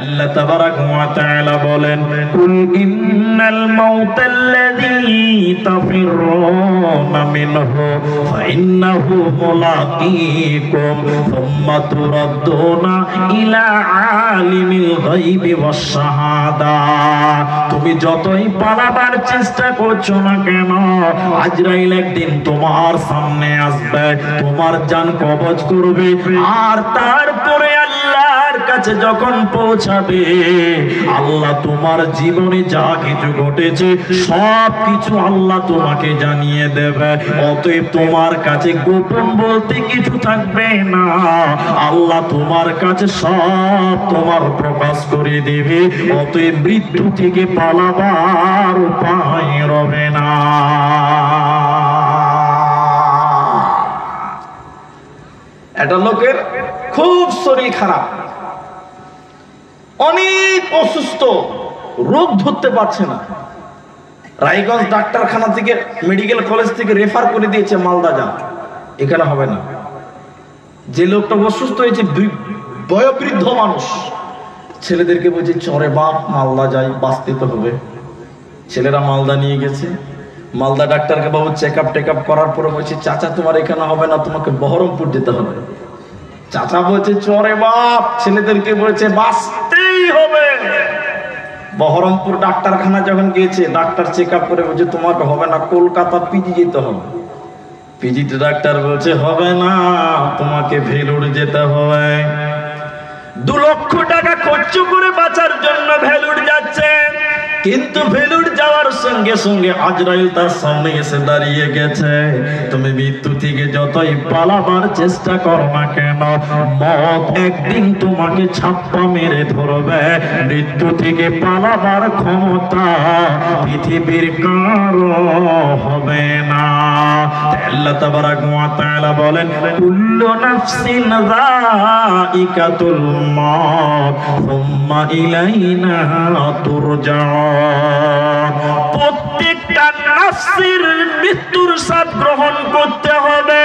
আল্লাহ তাবারাক ওয়া তাআলা বলেন, কুল ইন্নাল মাউতাল্লাযী তাফিররুনা মিনহু ফাইন্নাহু মুলাকীকুম সুম্মা তুরাদ্দুনা ইলা আলিমিল গায়বি ওয়াস শাহাদা। তুমি যতই পালাবার চেষ্টা করছো না কেন, আজরাইল একদিন তোমার সামনে আসবে, তোমার জান কবজ করবে, আর তারপরে আল্লাহর কাছে যখন পৌঁছাবে, আল্লাহ তোমার জীবনে যা কিছু ঘটেছে সব কিছু আল্লাহ তোমাকে জানিয়ে দেবে। অতএব তোমার কাছে গোপন বলতে কিছু থাকবে না, আল্লাহ তোমার কাছে সব তোমার প্রকাশ করে দেবে। অতএব মৃত্যু থেকে পালাবার উপায় রবে না। একটা লোকের খুব শরীর খারাপ, অনেক অসুস্থ, রোগ ধরতে পারছে না। রায়গঞ্জ ডাক্তারখানা থেকে, মেডিকেল কলেজ থেকে রেফার করে দিয়েছে মালদা যান, এখানে হবে না। যে লোকটা অসুস্থ হয়েছে বয়োবৃদ্ধ মানুষ, ছেলেদেরকে বলছে চরে বাপ মালদা যাই, বাঁচতে তো হবে। ছেলেরা মালদা নিয়ে গেছে। মালদা ডাক্তারকে বাবু চেক আপ করার পরে বলছে চাচা তোমার এখানে হবে না, তোমাকে বহরমপুর যেতে হবে। চাচা বলছে চরে বাপ, ছেলেদেরকে বলছে বাঁচতেই হবে। বহরমপুর ডাক্তারখানা যখন গিয়েছে, ডাক্তার চেক আপ করে বলছে তোমাকে হবে না, কলকাতা পিজি যেতে হবে। পিজিতে ডাক্তার বলছে হবে না, তোমাকে ভেলুর যেতে হবে। 2 লক্ষ টাকা খরচ করে বাঁচার জন্য ভেলুর যাচ্ছে, কিন্তু ভেলুর যাওয়ার সঙ্গে সঙ্গে আজরাইল তার সামনে এসে দাঁড়িয়ে গেছে। তুমি মৃত্যু থেকে যতই পালাবার চেষ্টা করো না কেন, মত একদিন তোমাকে ছাপ্পা মেরে ধরবে। মৃত্যু থেকে পালাবার ক্ষমতা পৃথিবীর কারো হবে না। আল্লাহ তাবারাক ওয়া তাআলা বলেন, কুল্লু নাফসিন যায়িকাতুল মাউত সুম্মা ইলাইনা তুরজাউন। প্রত্যেকটা নাফসের মৃত্যুর স্বাদ গ্রহণ করতে হবে,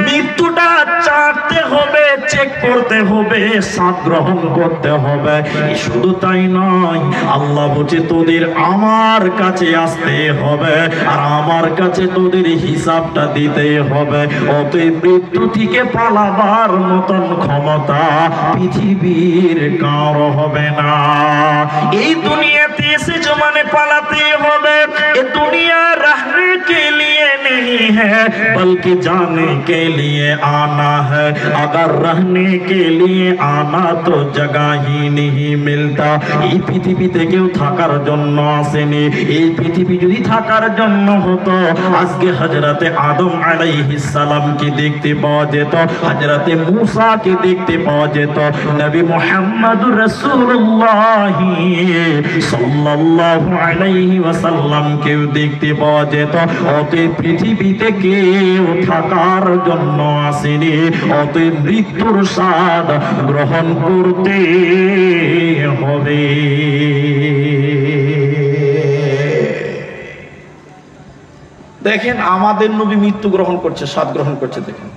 মৃত্যুটা চাটতে হবে, চেক করতে হবে, স্বাদ গ্রহণ করতে হবে। শুধু তাই নয়, আল্লাহ বলছে তোদের আমার কাছে আসতে হবে, আর আমার কাছে তোদের হিসাবটা দিতে হবে। অতএব মৃত্যু থেকে পালাবার মতন ক্ষমতা পৃথিবীর কারো হবে না। এই দুনিয়াতে এসেছো মানে পালাতে হবে। এ দুনিয়া रहने के लिए नहीं है बल्कि जाने के लिए आना है। अगर रहने के लिए आना तो जगह ही नहीं मिलता। এই পৃথিবীতে কেউ থাকার জন্য আসেনি। এই পৃথিবী যদি থাকার জন্য হতো, আজকে হযরতে আদম আলাইহিস সালামকে দেখতে পাওয়া যেত, হযরতে মূসাকে দেখতে পাওয়া যেত, নবী মুহাম্মদুর রাসূলুল্লাহ সাল্লাল্লাহু আলাইহি ওয়াসাল্লাম কেউ দেখতে পাওয়া যেত। অতএব পৃথিবীতে কেউ থাকার জন্য আসেনি। অতএব মৃত্যুর স্বাদ গ্রহণ করতে হবে। দেখেন আমাদের নবী মৃত্যু গ্রহণ করছে, স্বাদ গ্রহণ করছে। দেখেন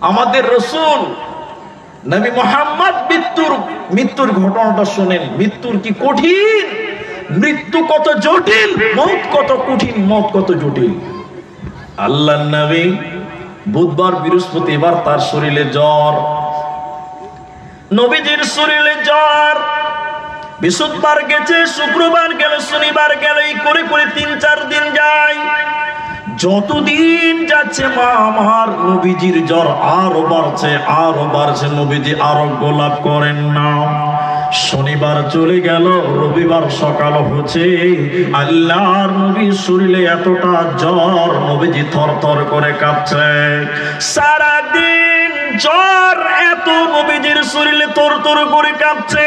আমাদের রাসূল নবী মুহাম্মদ মৃত্যুর ঘটনাটা শুনেন। মৃত্যুর কি কঠিন, মৃত্যু কত জটিল, মওত কত কঠিন, মওত কত জটিল। আল্লাহর নবী বুধবার বৃহস্পতিবার তার শরীরে জ্বর, নবীজির শরীরে জ্বর। বৃহস্পতিবার গেছে, শুক্রবার গেল, শনিবার গেল, এই করে করে 3-4 দিন যায়। যতদিন যাচ্ছে মা আমার, নবীজির জ্বর আরো বাড়ছে, আরো বাড়ছে। নবীজি আরোগ্য লাভ করেন না। শনিবার চলে গেল, রবিবার সকাল হচ্ছে, আল্লাহর নবীর শরীরে এতটা জ্বর, নবীজি থরথর করে কাঁপছে। সারাদিন জ্বর এত, নবীজির শরীরে তরতর করে কাঁপছে।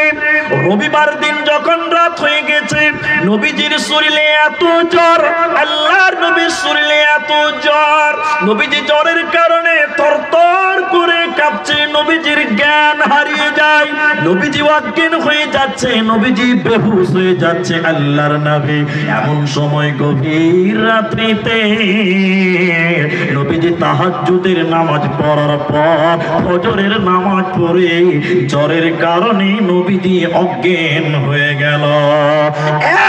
রবিবার দিন যখন রাত হয়ে গেছে, নবীজির শরীরে এত জ্বর, আল্লাহর নবীর শরীরে এত জ্বর, নবীজি জ্বরের কারণে তরতর করে কাঁপছে, নবীজির জ্ঞান হারিয়ে যায়, নবীজি অজ্ঞান হয়ে যাচ্ছে, নবীজি বেহুশ হয়ে যাচ্ছে। আল্লাহর নবী এমন সময় গভীর রাত্রিতে নবীজি তাহাজ্জুদের নামাজ পড়ার পর ফজরের নামাজ পড়ে জ্বরের কারণে নবীজি অজ্ঞান হয়ে গেল।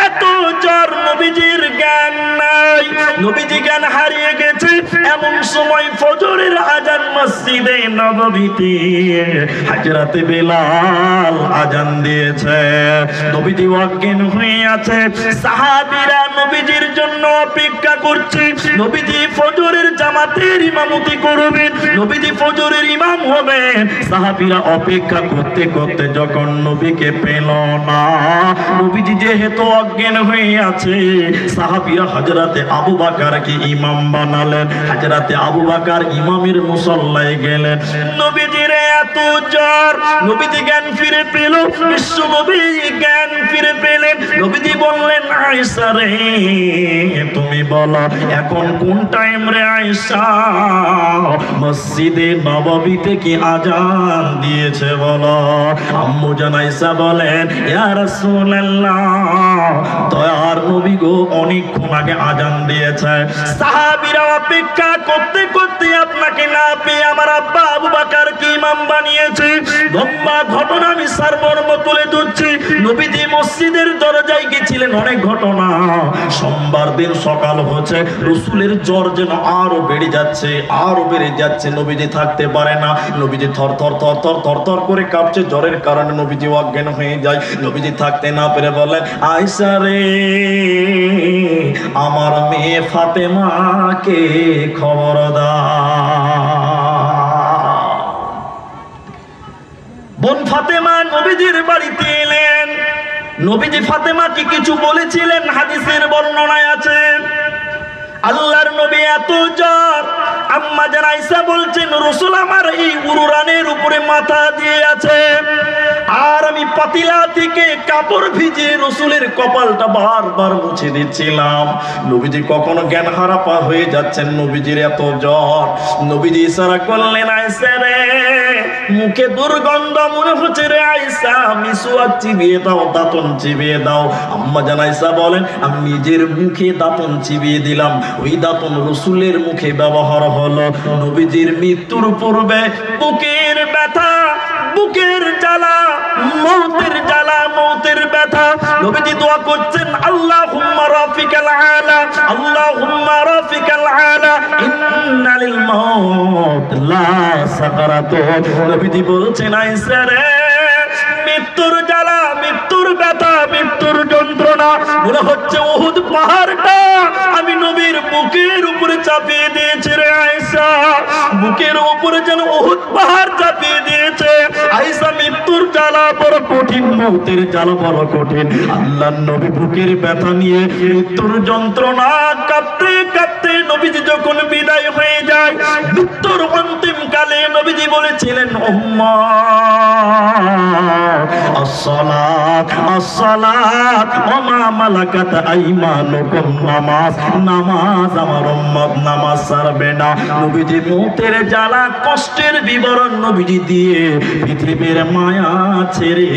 এত জ্বর, নবীজির জ্ঞান নাই, নবীজি জ্ঞান হারিয়ে গেছে। এমন সময় ফজরের আজান মসজিদে নববীতে হযরতে বেলাল আজান দিয়েছে, নবীজি অজ্ঞান হয়ে আছে। সাহাবীরা নবীজির জন্য অপেক্ষা করছে, নবীজি ফজরের জামাতের ইমামতি করবেন, নবীজি ফজরের ইমাম হবেন। সাহাবীরা অপেক্ষা করতে করতে যখন নবীকে পেল না, নবীজি যেহেতু অজ্ঞান হয়ে আছে, সাহাবীরা হযরতে আবু বকরকে ইমাম বানালেন। হযরতে আবু বকর ইমামের মুসল্লায় গেলেন। নবীজির এত জ্বর, নবীজি জ্ঞান ফিরে পেল, বিশ্ব নবী জ্ঞান ফিরে পেলেন। নবীজি বললেন, আয়েশা রে তুমি বলো এখন কোন টাইম রে আয়েশা? মসজিদে নববীতে কি আজান দিয়েছে বলো। আম্মু জান আয়েশা বলেন, ইয়া রাসূলুল্লাহ দয়ার নবী গো অনেকক্ষণ আগে আজান দিয়েছে। সাহাবীরা অপেক্ষা করতে করতে আপনাকে না পেয়ে আমার আব্বা আবু বকর কি ইমাম বানিয়েছে। লম্বা ঘটনা আমি সারমর্ম তুলে ধরছি। নবীজি মসজিদের দরজায় গেছিলেন, অনেক ঘটনা। সোমবার দিন সকাল হচ্ছে, রাসূলের জ্বর যেন আরো বেড়ে যাচ্ছে, আরো বেড়ে যাচ্ছে, নবীজি থাকতে পারে না, নবীজি থর থর থর থর থর থর করে কাঁপছে, জ্বরের কারণে নবীজি অজ্ঞান হয়ে যায়। নবীজি থাকতে না পেরে বলেন, আয়েশা রে আমার মেয়ে ফাতেমাকে খবর দাও। বোন ফাতেমা নবীজির বাড়িতে এলেন। নবীজি ফাতেমাকে কিছু বলেছিলেন, হাদিসের বর্ণনায় আছে। আল্লাহর নবী এত জ্বর, আম্মা জান আয়েশা বলছেন, রাসূল আমার এই উরুরানের উপরে মাথা দিয়ে আছে, আর আমি পাতিলা থেকে কাপড় ভিজিয়ে রাসূলের কপালটা বারবার মুছে দিচ্ছিলাম। নবীজি কখনো জ্ঞান হারা পা হয়ে যাচ্ছেন, নবীজির এত জ্বর। নবীজি ইশারা করলেন, আয়েশা রে মুখে দুর্গন্ধ মনে হচ্ছে রে আয়েশা, মিসওয়াক চিবিয়ে দাও, দাঁতন চিবিয়ে দাও। আম্মা জান আয়েশা বলেন, আমি নিজের মুখে দাঁতন চিবিয়ে দিলাম। ওই দাঁতন রাসূলের মুখে ব্যবহার হলো। নবীজির মৃত্যুর পূর্বে বুকের ব্যথা, বুকের জ্বালা, মৌতের জ্বালা, মৌতের ব্যথা, নবীজি দোয়া করছেন, আল্লাহুম্মা রাফিকাল আলা, আল্লাহুম্মা রাফিকাল আলা, ইন্না লিল মাউত লা সাকারাত। নবীজি বলছেন, আয়েশা রে মৃত্যুর জ্বালা, মৃত্যুর ব্যথা, মৃত্যুর যন্ত্রণা মনে হচ্ছে উহুদ পাহাড়টা আমি নবীর বুকের উপরে চাপিয়ে দিয়েছি রে আয়েশা। বুকের উপরে যেন উহুদ পাহাড় চাপিয়ে দিয়েছে। আয়েশা মৃত্যুর জ্বালা বড় কঠিন, মৌতের জ্বালা বড় কঠিন। আল্লাহর নবী বুকের ব্যথা নিয়ে, মৃত্যুর যন্ত্রণা কাঁপতে কাঁপতে নবীজি যখন বিদায় হয়ে যায়, মৃত্যুর অন্তিম কালে নবীজি বলেছিলেন, উম্মাত আসসালাত আসসালাত ওয়া মা মালাকাত আইমানুকুম, নামাজ নামাজ, আমার উম্মত নামাজ ছাড়বে না। নবীজি মৌতের জ্বালা, কষ্টের বিবরণ নবীজি দিয়ে পৃথিবীর মায়া ছেড়ে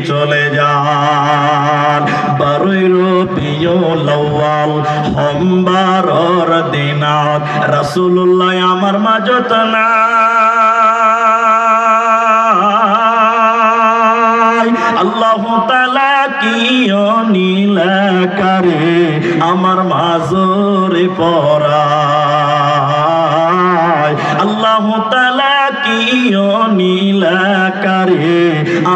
চলে যান। 12 রবিউল আউয়াল সোমবারর দিনত রাসূলুল্লাহ আমার মাঝত না, আল্লাহু তাআলা কি অনিলাকারে আমার মাজরে পড়ায়, আল্লাহু তাআলা কি অনিলাকারে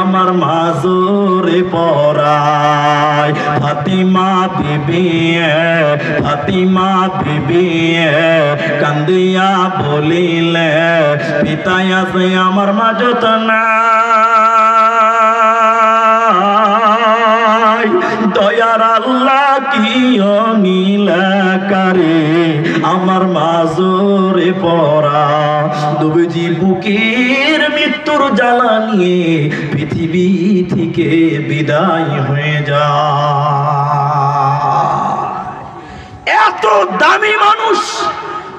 আমার মাজরে পড়ায়। ফাতিমা বিবি, ফাতিমা বিবি কান্দিয়া বলিলে, পিতাই আছে আমার মাঝত না, দয়ার আল্লাহ কি অনিলাকারে আমার মাজরে পড়া। নবীজি বুকের মৃত্যুর জ্বালা নিয়ে পৃথিবী থেকে বিদায় হয়ে যায়। এত দামি মানুষ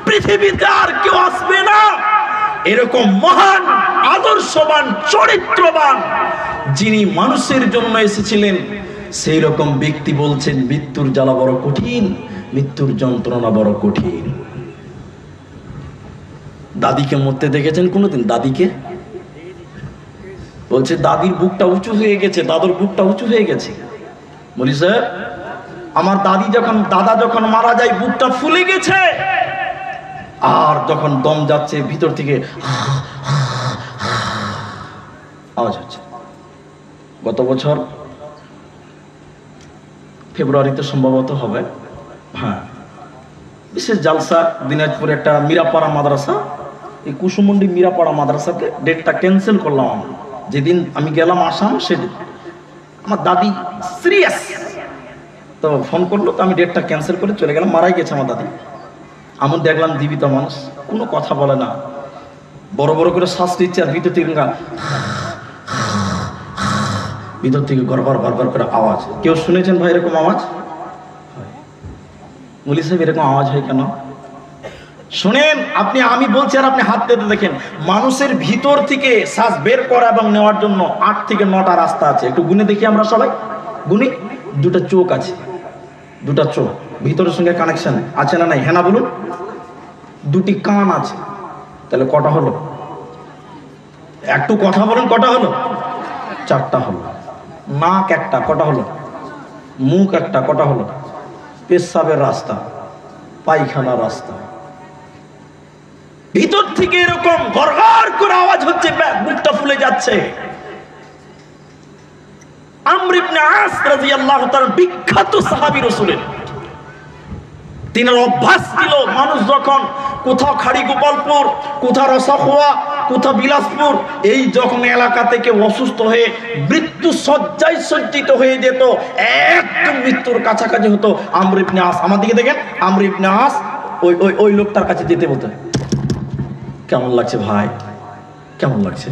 পৃথিবীতে আর কেউ আসবে না। এরকম মহান আদর্শবান চরিত্রবান যিনি মানুষের জন্য এসেছিলেন, সেই রকম ব্যক্তি বলছেন মৃত্যুর জ্বালা বড় কঠিন, মৃত্যুর যন্ত্রণা বড় কঠিন। দাদিকে মরতে দেখেছেন কোনোদিন? দাদিকে বলছে দাদির বুকটা উঁচু হয়ে গেছে, দাদুর বুকটা উঁচু হয়ে গেছে। বলি স্যার, আমার দাদা যখন মারা যায় বুকটা ফুলে গেছে, আর যখন দম যাচ্ছে ভিতর থেকে আওয়াজ হচ্ছে। গত বছর ফেব্রুয়ারিতে সম্ভবত হবে, হ্যাঁ, বিশেষ জালসা দিনাজপুরে একটা মিরাপাড়া মাদ্রাসা, এই কুসুমন্ডি মিরাপাড়া মাদ্রাসাতে ডেটটা ক্যান্সেল করলাম। যেদিন আমি গেলাম আসাম সেদিন আমার দাদি সিরিয়াস, তো ফোন করলো, তো আমি ডেটটা ক্যান্সেল করে চলে গেলাম। মারাই গেছে আমার দাদি। আমি দেখলাম জীবিত মানুষ, কোনো কথা বলে না, বড় বড় করে শ্বাস নিচ্ছে, আর ভিতর থেকে গড়বড় গড়বড় করে আওয়াজ। কেউ শুনেছেন ভাই এরকম আওয়াজ? মুলি সাহেব এরকম আওয়াজ হয় কেন? শুনেন আপনি, আমি বলছি আর আপনি হাত দিতে দেখেন। মানুষের ভিতর থেকে শ্বাস বের করা এবং নেওয়ার জন্য 8 থেকে 9টা রাস্তা আছে। একটু গুনে দেখি আমরা সবাই, গুনি। 2টা চোখ আছে, 2টা চোখ ভিতরের সঙ্গে কানেকশন আছে না নাই? হ্যাঁ না বলুন। 2টি কান আছে, তাহলে কটা হলো? একটু কথা বলেন, কটা হলো? 4টা হলো। নাক একটা, কটা হলো? মুখ একটা, কটা হলো? পেশাবের রাস্তা, পায়খানার রাস্তা। ভিতর থেকে এরকম গড়গড় করে আওয়াজ হচ্ছে, বুকটা ফুলে যাচ্ছে। আমর ইবনে আস রাদিয়াল্লাহু তাআলা বিখ্যাত সাহাবী রাসূলের, তিনার অভ্যাস ছিল মানুষ যখন কোথাও খাড়ি গোপালপুর, কোথাও রসাখোয়া, কোথাও বিলাসপুর, এই যখন এলাকা থেকে অসুস্থ হয়ে মৃত্যু শয্যায় সজ্জিত হয়ে যেত, একদম মৃত্যুর কাছাকাছি হতো, আমর ইবনে আস, আমার দিকে দেখেন, আমর ইবনে আস ওই লোকটার কাছে যেতে বলতো, কেমন লাগছে ভাই, কেমন লাগছে,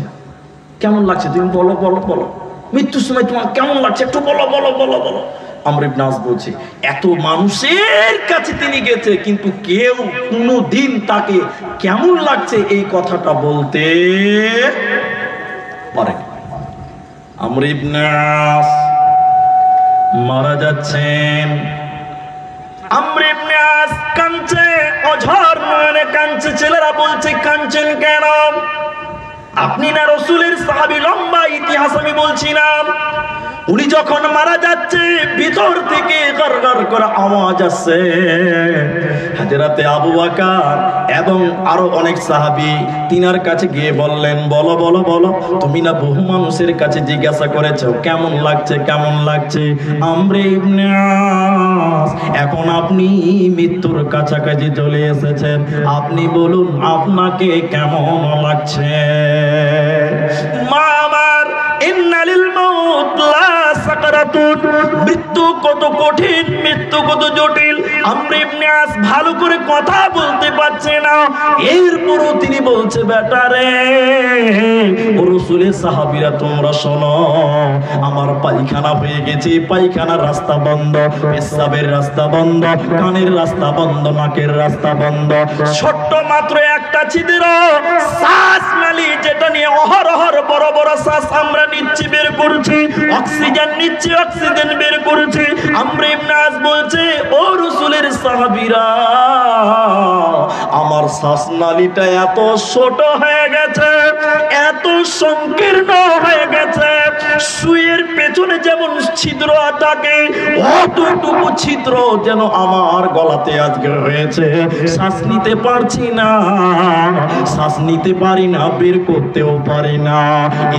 কেমন লাগছে, তুমি বলো বলো বলো, মৃত্যুর সময় তোমার কেমন লাগছে, একটু বলো বলো বলো বলো। আমর ইবনে আস বলছে, এত মানুষের কাছে তিনি গেছে, কিন্তু কেউ কোনোদিন তাকে কেমন লাগছে এই কথাটা বলতে পারে। আমর ইবনে আস মারা যাচ্ছেন। আমর ইবনে আস কাঁদছে, অঝর নয়নে কাঁদছে। ছেলেরা বলছে, কাঁদছেন কেন? আপনি না রাসূলের সাহাবী, লম্বা ইতিহাস আমি বলছি না। উনি যখন মারা যাচ্ছে, ভিতর থেকে গড়গড় করে আওয়াজ আসছে। হযরতে আবু বকর এবং আরো অনেক সাহাবী তিনার কাছে গিয়ে বললেন, বলো বলো বলো, তুমি না বহু মানুষের কাছে জিজ্ঞাসা করেছো কেমন লাগছে কেমন লাগছে। আমর ইবনে আস, এখন আপনি মৃত্যুর কাছাকাছি চলে এসেছেন, আপনি বলুন আপনাকে কেমন লাগছে। মা আমার, ইন্না লিল মাউত লা সাকারাতুন, মৃত্যু কত কঠিন, মৃত্যু কত জটিল। আমর ইবনে আস ভালো করে কথা বলতে পারছে না, এরপরও তিনি বলছে, বেটা রে, ও রাসূলের সাহাবীরা তোমরা শোনো, আমার পায়খানা হয়ে গেছে, পায়খানার রাস্তা বন্ধ, পেশাবের রাস্তা বন্ধ, কানের রাস্তা বন্ধ, নাকের রাস্তা বন্ধ, ছোট্ট মাত্র একটা ছিদ্র, শ্বাস নালী যেটা নিয়ে অহরহর বড় বড় শ্বাস আমরা নিচ্ছি, বের করছি, অক্সিজেন নিচ্ছি, অক্সিজেন বের করছি। আমর ইবনে আস বলছে, ও রাসূলের সাহাবীরা, আমার শ্বাসনালীটা এত ছোট হয়ে গেছে, এত সংকীর্ণ হয়ে গেছে, সুইয়ের পেছনে যেমন ছিদ্র থাকে অতটুকু ছিদ্র যেন আমার গলাতে আজকে হয়েছে। শ্বাস নিতে পারছি না, শ্বাস নিতে পারি না, বের করতেও পারি না।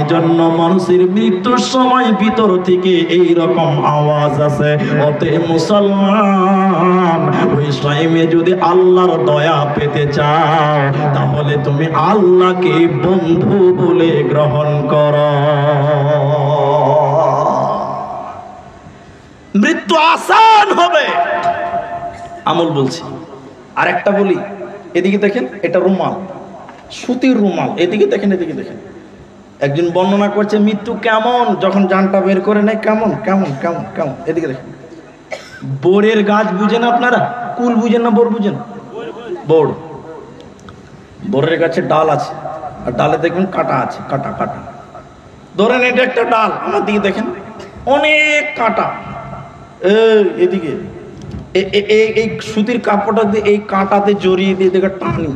এজন্য মানুষের মৃত্যুর সময় ভিতর থেকে এই রকম আওয়াজ আসে। অতএব মুসলমান, ওই টাইমে যদি আল্লাহর দয়া পেতে চাও, তাহলে তুমি আল্লাহকে বন্ধু বলে গ্রহণ করো। মৃত্যু আসান হবে, আমল বলছি। আর একটা বলি, এদিকে দেখেন, এটা রুমাল, সুতির রুমাল, এদিকে দেখেন, এদিকে দেখেন। একজন বর্ণনা করছে মৃত্যু কেমন, যখন জানটা বের করে নেয় কেমন কেমন কেমন কেমন। এদিকে দেখেন, বোরের গাছ বুঝেন আপনারা? কুল বুঝেন না বোর বুঝেন? বোর, বরের গাছে ডাল আছে, আর ডালে দেখবেন কাঁটা আছে, কাঁটা কাঁটা। ধরেন এটা একটা ডাল, আমার দিকে দেখেন অনেক কাঁটা, এদিকে এই সুতির কাপড়টা দিয়ে এই কাঁটাতে জড়িয়ে দিয়ে দেখে টানি,